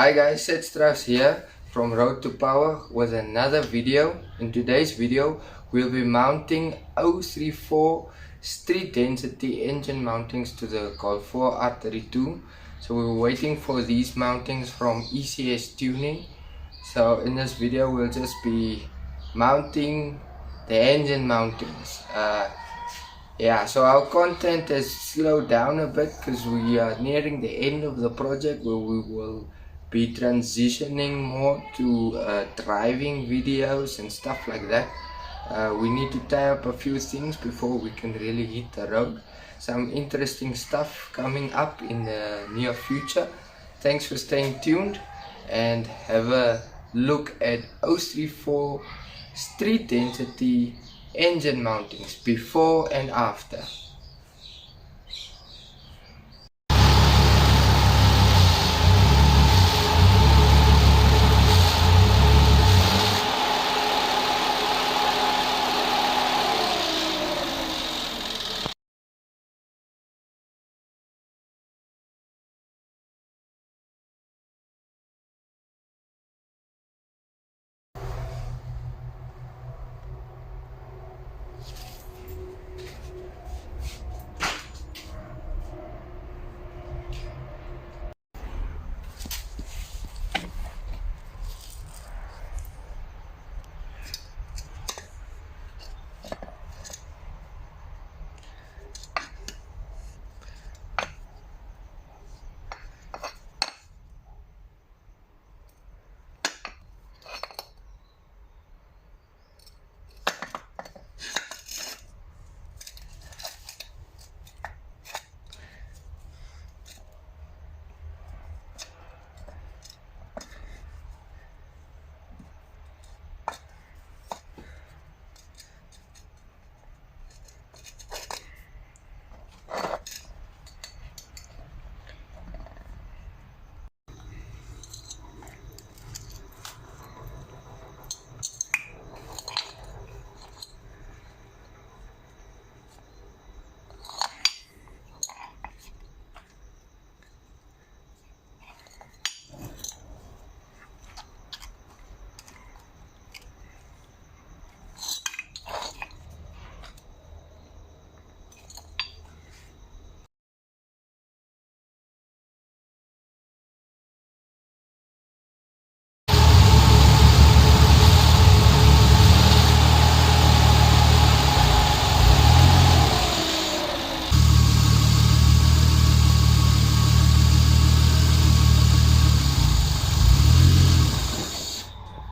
Hi guys, Ecs here from Road to Power with another video. In today's video we'll be mounting 034 street density engine mountings to the Golf 4 R32. So we were waiting for these mountings from Ecs Tuning. So in this video we'll just be mounting the engine mountings. So our content has slowed down a bit because we are nearing the end of the project where we will be transitioning more to driving videos and stuff like that. We need to tie up a few things before we can really hit the road. Some interesting stuff coming up in the near future. Thanks for staying tuned and have a look at 034 street density engine mountings before and after.